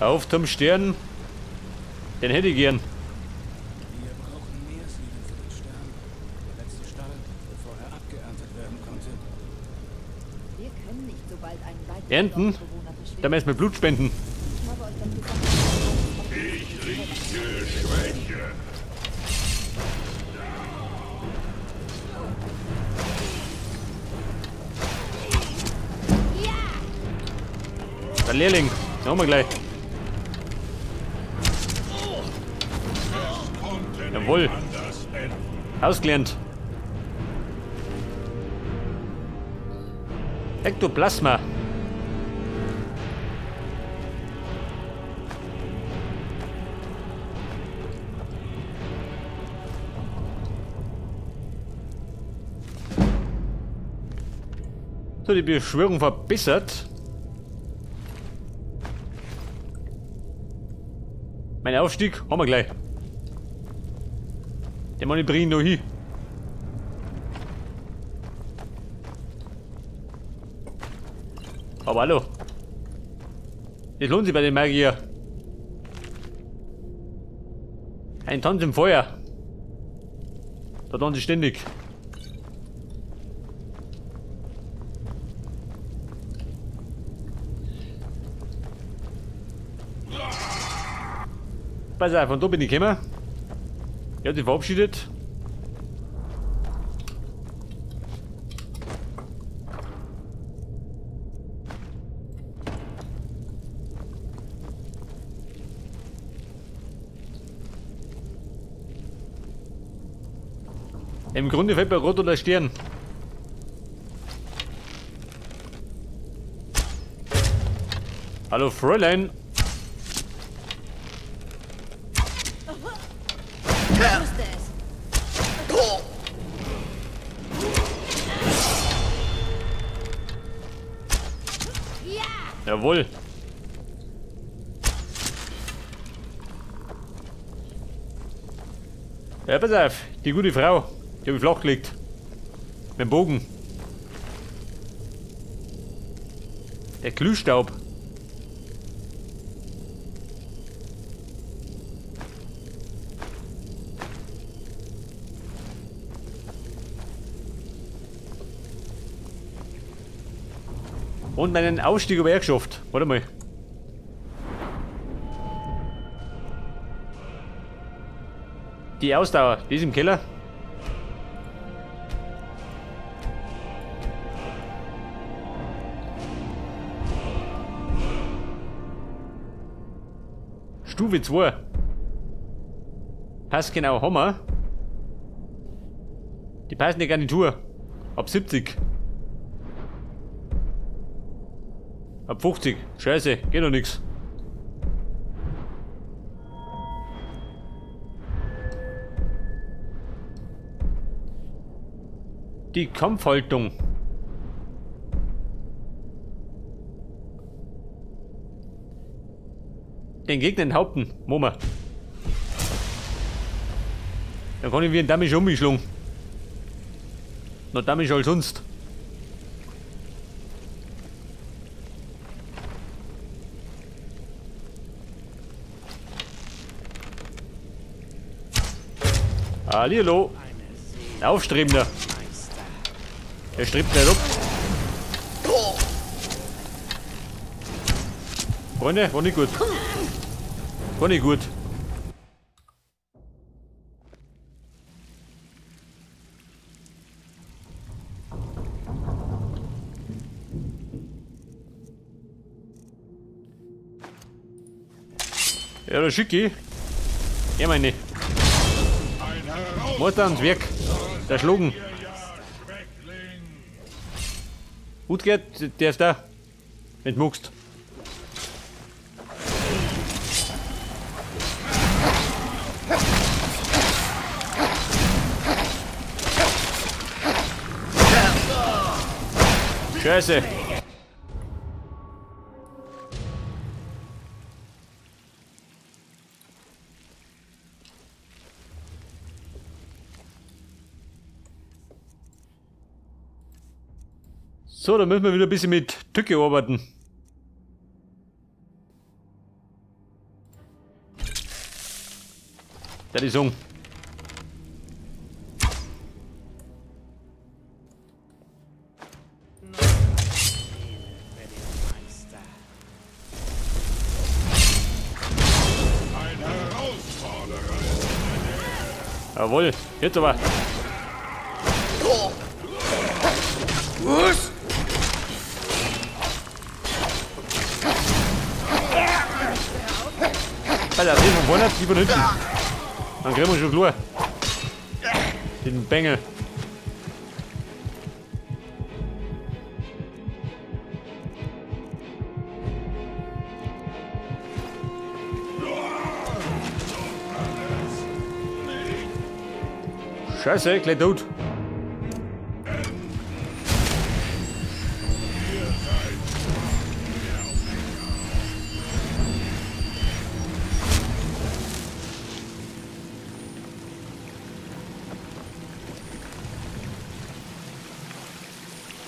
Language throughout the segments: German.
Auf zum Stern. Den hätte ich gern. Wir brauchen mehr Siegel für den Stern. Der letzte Stall, bevor er abgeerntet werden konnte. Wir können nicht so bald einen weiteren Ernten? Dorfbewohner verschwinden. Da müssen wir Blut spenden. Ich habe euch dann gesagt, Ich rieche Schwäche. Der Lehrling. Den haben wir gleich. Konnte Jawohl. nicht anders enden. Ausgelernt. Ektoplasma. So, die Beschwörung verbessert. Mein Aufstieg haben wir gleich. Den muss ich bringen noch hin. Aber hallo. Das lohnt sich bei den Magier. Ein Tanz im Feuer. Da tanzen sie ständig. Pass auf, von da bin ich gekommen. Er hat sich verabschiedet. Im Grunde fällt mir Rot oder Stern. Hallo Fräulein. ich wusste es. Jawohl. Ja, pass auf. Die gute Frau. Die habe ich flach gelegt. Mit dem Bogen. Der Glühstaub. Und meinen Ausstieg über geschafft. Warte mal. Die Ausdauer, die ist im Keller. Stufe 2. Passgenau Hammer. Die passende Garnitur. Ab 70. Ab 50. Scheiße, geht noch nix. Die Kampfhaltung. Den Gegner enthaupten. Moment. Dann kann ich wie ein Dammisch umgeschlagen. Noch Dammisch als sonst. Hallihallo. Aufstrebender. Er strebt nicht ab. Freunde, war nicht gut. War nicht gut. Ja, der Schicki. Ja, meine. Muss da ans Werk. Der Schlugen. Gut geht, der ist da. Wenn du magst. Scheiße. So, dann müssen wir wieder ein bisschen mit Tücke arbeiten. Das ist so. Ein Herausforderer. Jawohl, jetzt aber. Alter, den von vorne, die von hinten. Dann kriegen wir schon klar. Den Bengel. Scheiße, gleich tot.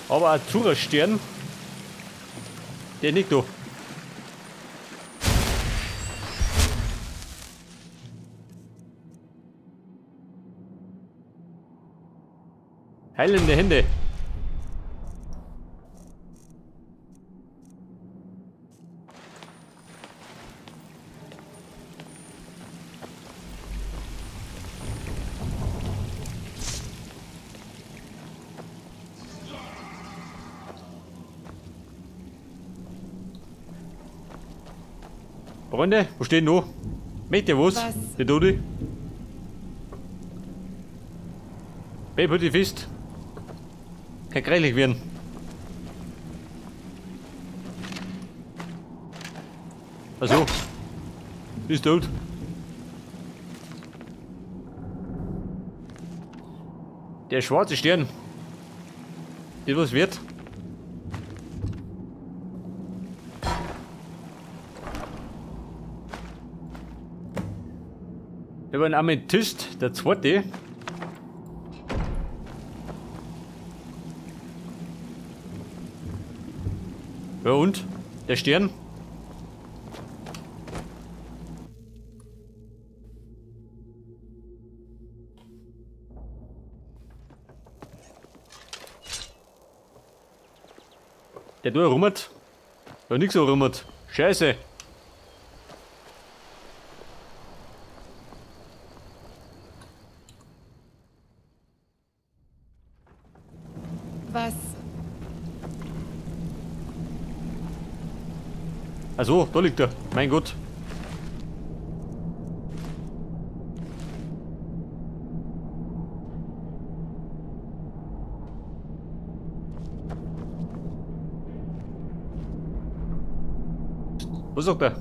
Aber ein Zurerstern, der nicht da. Heilende Hände. Freunde, wo steht noch? Mögt ihr was? Der Dodi? Babe, die fest. Kann gräulich werden. Also, bist tot. Der schwarze Stern. Das was wird. Über ein Amethyst, der zweite. Ja und? Der Stern? Der da rummert. Ja, nix so rummert. Scheiße. Was? Also, da liegt er. Mein Gott. Was sagt er?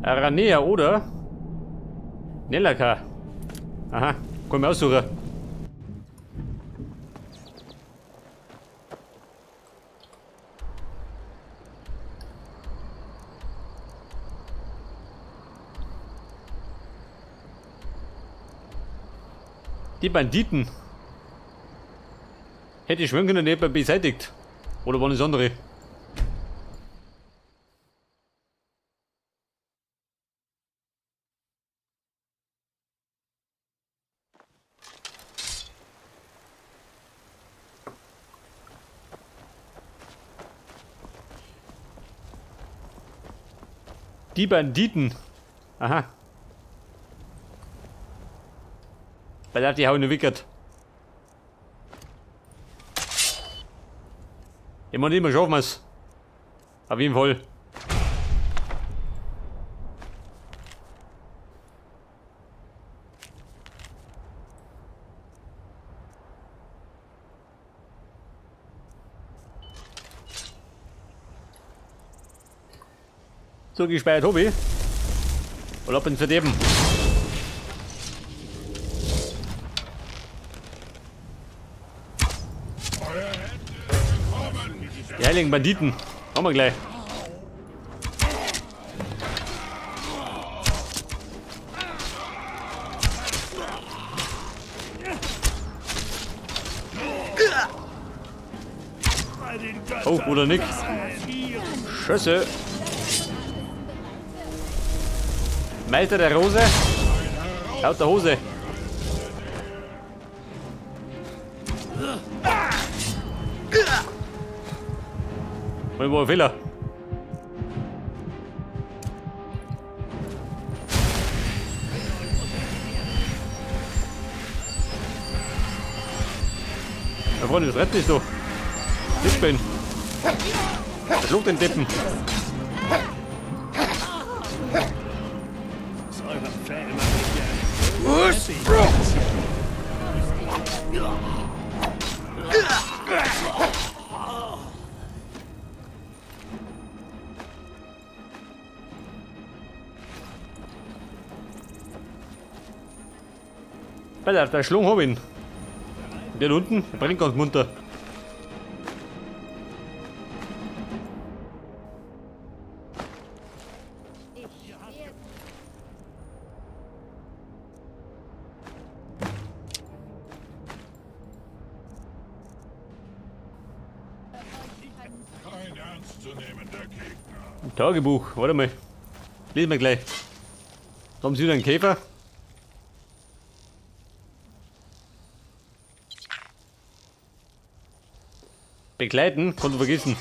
Aranea, oder? Nellaka. Aha, komm mal aussuchen. Die Banditen. Hätte ich schwören können, jemand beseitigt. Oder waren es andere? Die Banditen. Aha. Weil er die Haune wickert. Immer nicht mehr schaffen wir es. Auf jeden Fall. So gespeiert Hobby. Oder ob ihn verderben. Die heiligen Banditen. Machen wir gleich. Oh, oder Nick. Schüsse. Meister der Rose. Laut der Hose. Und wo ein Fehler. Ja, Freunde, das rettet nicht so. Ich bin. Verschluck den Deppen. Pass auf, der Schlung hab ich ihn. Der da unten, der bringt ganz munter. Kein ernstzunehmender Gegner. Tagebuch, warte mal. Lesen wir gleich. Da haben sie wieder einen Käfer. Begleiten, kannst du vergessen.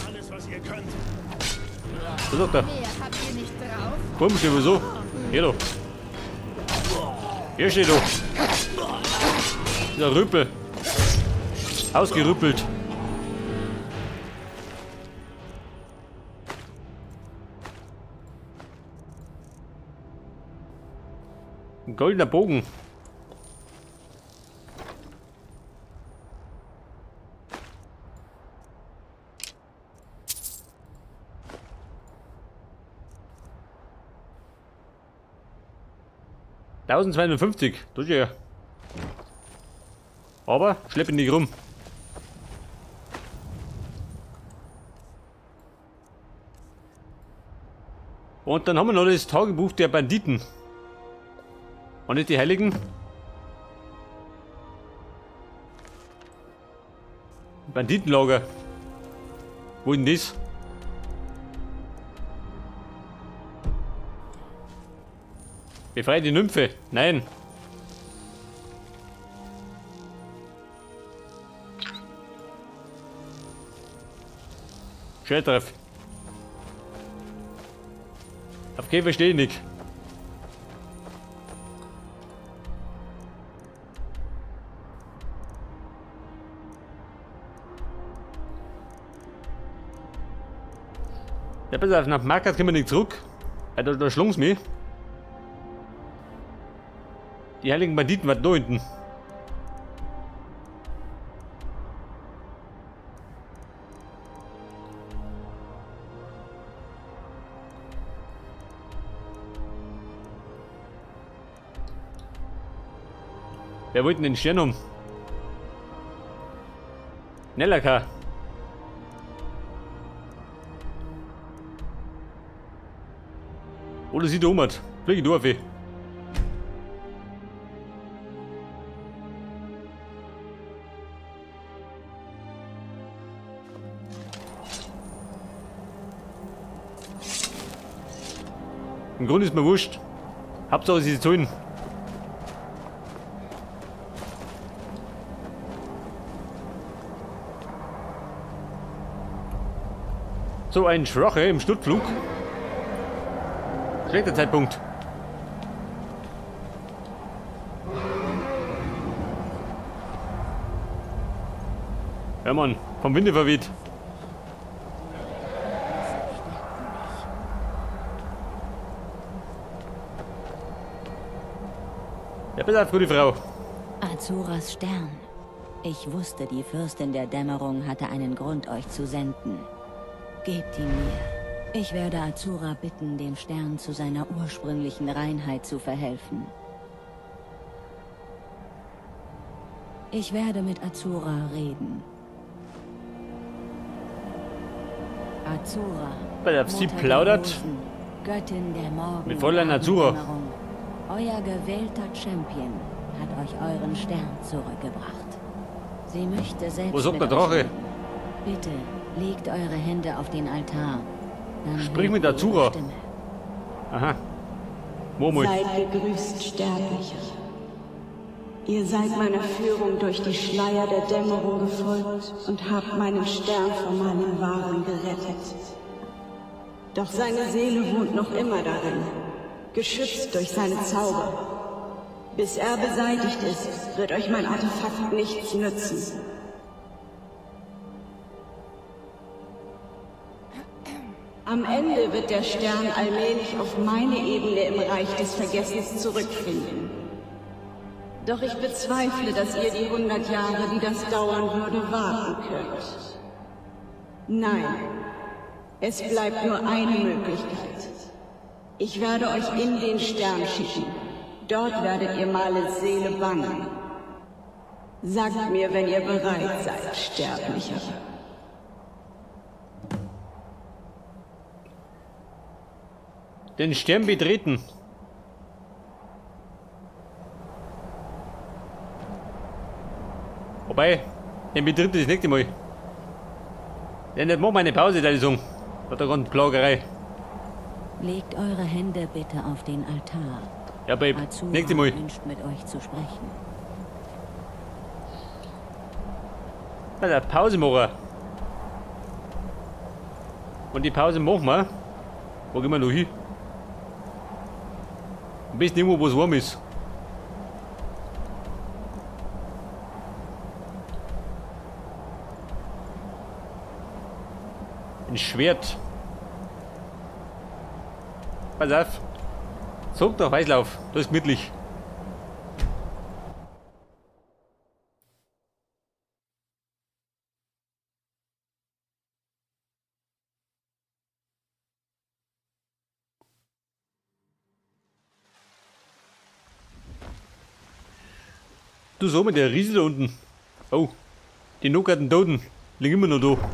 Alles, was ihr könnt. Was sagt er? Mehr habt ihr nicht drauf? Komm, steh wieso? Hier doch. Hier steht doch. Dieser Rüppel. Ausgerüppelt. Ein goldener Bogen. $1250, das ist ja. Aber schleppen nicht rum. Und dann haben wir noch das Tagebuch der Banditen. Und nicht die Heiligen. Banditenlager. Wo denn das? Befreie die Nymphe. Nein. Schön treff. Auf Käfer verstehe ich nicht. Ja, pass auf, nach Markert können wir nicht zurück. Da schlung's mich. Die heiligen Banditen waren da hinten. Wer wollte den Stern um? Nellaka. Oder sie da um hat. Fliege durch. Im Grunde ist mir wurscht. Hauptsache sie zu ihnen. So ein Schwache im Sturzflug. Schlechter Zeitpunkt. Ja Mann, vom Winde verweht. Ja, bitte, gute Frau. Azuras Stern. Ich wusste, die Fürstin der Dämmerung hatte einen Grund, euch zu senden. Gebt ihn mir. Ich werde Azura bitten, dem Stern zu seiner ursprünglichen Reinheit zu verhelfen. Ich werde mit Azura reden. Azura. Weil sie plaudert. Göttin der Morgen. Mit Fräulein Azura. Euer gewählter Champion hat euch euren Stern zurückgebracht. Sie möchte selbst. Wo sagt mit der Drache? euch reden. Bitte legt eure Hände auf den Altar. Dann Sprich mit hört der ihr ihre Zura. Stimme. Aha. Momo. Seid gegrüßt, Sterblicher. Ihr seid meiner Führung durch die Schleier der Dämmerung gefolgt und habt meinen Stern vor meinen Waren gerettet. Doch seine Seele wohnt noch immer darin, geschützt durch seine Zauber. Bis er beseitigt ist, wird euch mein Artefakt nichts nützen. Am Ende wird der Stern allmählich auf meine Ebene im Reich des Vergessens zurückfinden. Doch ich bezweifle, dass ihr die 100 Jahre, die das dauern würde, warten könnt. Nein, es bleibt nur eine Möglichkeit. Ich werde euch in den Stern schicken. Dort werdet ihr Males Seele bannen. Sagt mir, wenn ihr bereit seid, Sterblicher. Den Stern betreten. Wobei, den betritt das nächste Mal. Denn jetzt mach mal eine Pause, da ist so. Hat da ganz Plagerei. Legt eure Hände bitte auf den Altar. Ja, Babe, Azura nächste Mal. wünscht mit euch zu sprechen. Also, Pause machen. Und die Pause machen wir. Wo gehen wir noch hin? Am besten irgendwo, wo es warm ist. Ein Schwert. Pass auf. Zurück nach Weißlauf. Da ist gemütlich. Du so mit der Riese da unten. Oh. Die nockerten Toten liegen immer noch da.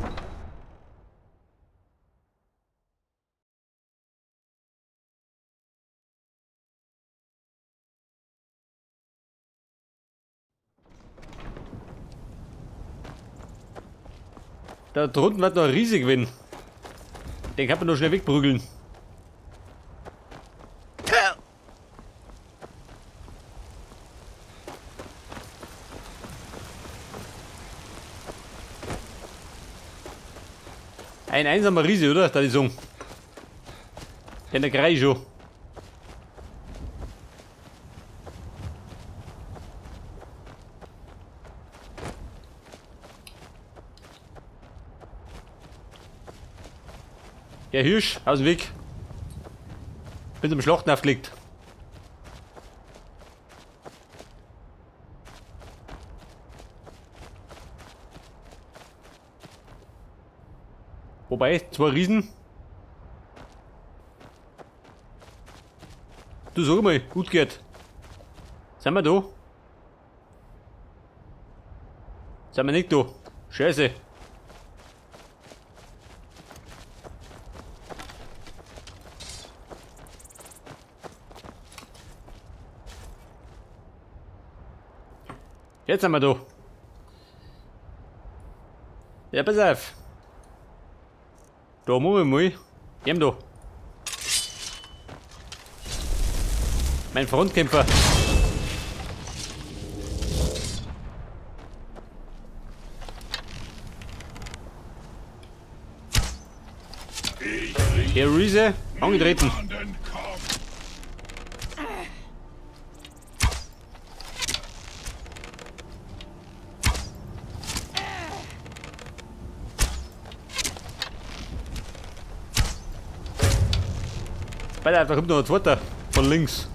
Da drunten wird noch ein Riese gewinnen. Den kann man noch schnell wegprügeln. Ein einsamer Riese, oder? Da ist so. Der Grei schon. Der Hirsch, aus dem Weg. Bin zum Schlachten aufgelegt. Wobei, 2 Riesen. Du sag mal, gut geht. Sind wir da? Sind wir nicht da? Scheiße. Jetzt sind wir da. Ja, pass auf. Da muss ich mal. Gehen da. Mein Frontkämpfer. Der Riese angetreten. Weiter, da kommt noch ein zweiter von links.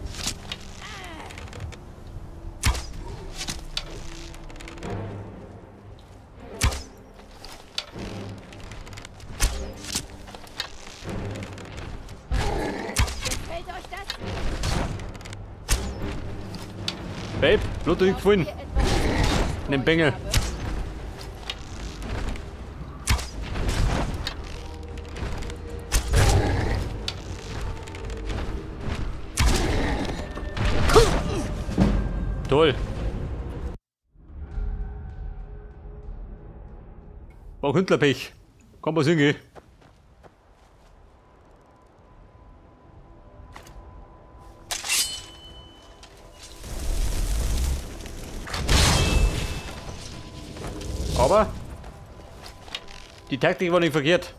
Gefällt euch das? Babe, Blut gefallen. In den Bengel. Toll. War Hündlerpech. Kann man singen. Aber die Taktik war nicht verkehrt.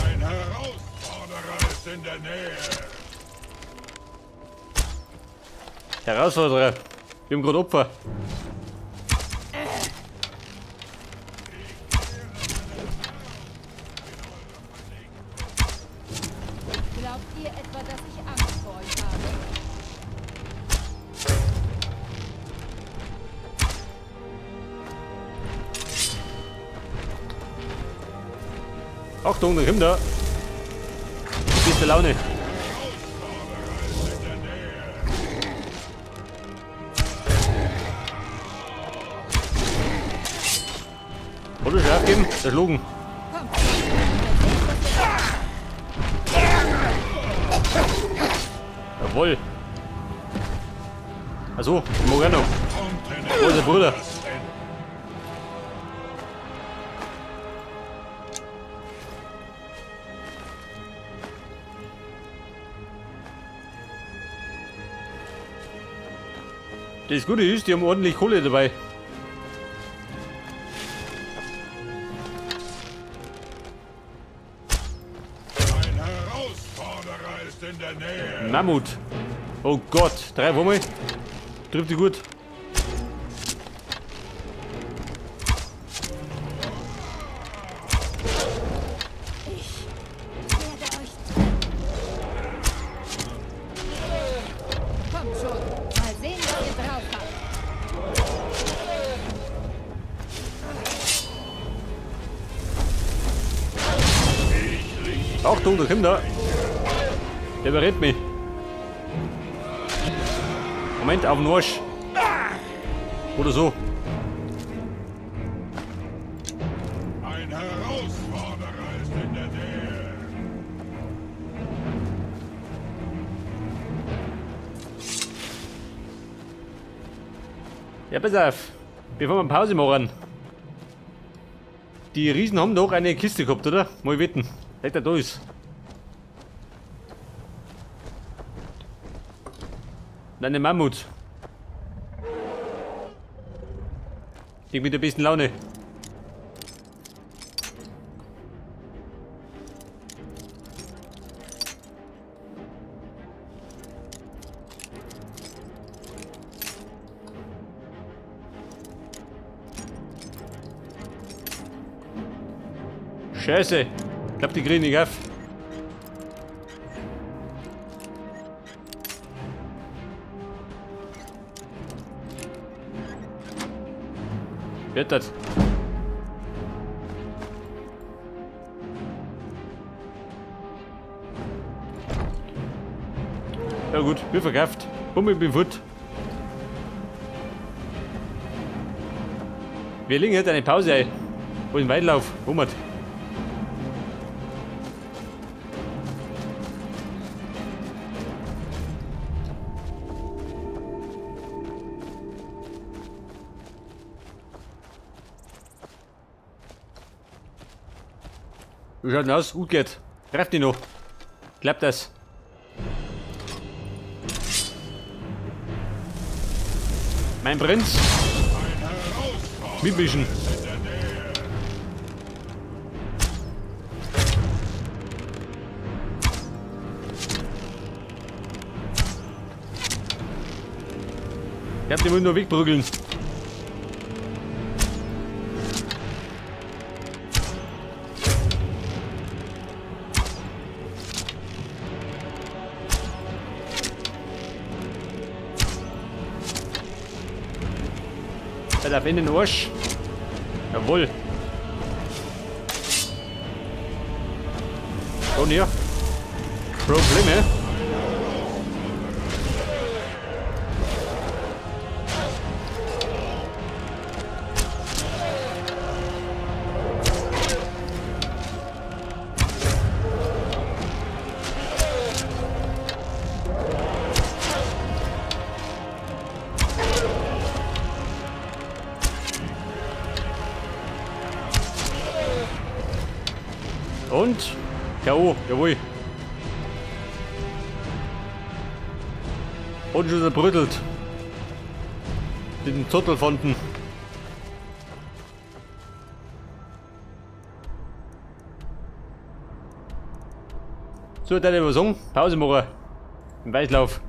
Ein Herausforderer ist in der Nähe. Herausforderer. Wir haben gerade Opfer. Glaubt ihr etwa, dass ich Angst vor euch habe? Achtung, da kommt er. Beste Laune. Oder scharf geben, erschlagen. Jawohl. Achso, Moreno. Wo ist der Bruder? Das Gute ist, die haben ordentlich Kohle dabei. Ein Herausforderer ist in der Nähe. Mammut. Oh Gott, 3 Wummel. Trifft die gut. Werde euch kommt schon. Mal sehen, was ihr drauf habt. Achtung, da kommt er. Der überrennt mich. Moment, auf den Arsch. Oder so. Ein Herausforderer ist in der Nähe. Ja, pass auf. Bevor wir Pause machen. Die Riesen haben doch eine Kiste gehabt, oder? Mal wetten. Seit er da ist. Nein, ein Mammut. Ich mit der besten Laune. Scheiße. Ich glaub, die kriegen nicht auf. Wird das? Ja gut, wir verkauft. Bummel bin fort. Wir legen jetzt eine Pause ein. Wo den Weitlauf. Bummert. Wie schaut denn aus? Gut geht. Treff die noch. Klappt das? Mein Prinz. Mitmischen. Ich hab den Mund nur wegprügeln. Er darf in den Arsch. Jawohl. Schon hier. Probleme. Und? K.O. Jawohl. Und schon zerbrötelt. Den Zottelfonten. So, dann über Song. Pause machen. Im Weißlauf.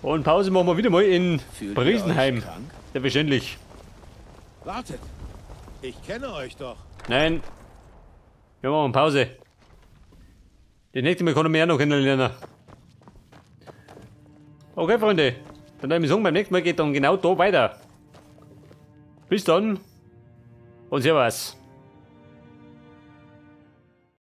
Und Pause machen wir wieder mal in Fühlt ihr Briesenheim. euch krank? Selbstverständlich. Wartet! Ich kenne euch doch. Nein. Wir machen Pause. Das nächste Mal kann ich mich auch noch kennenlernen. Okay, Freunde. Dann würde ich sagen, beim nächsten Mal geht dann genau da weiter. Bis dann. Und servus.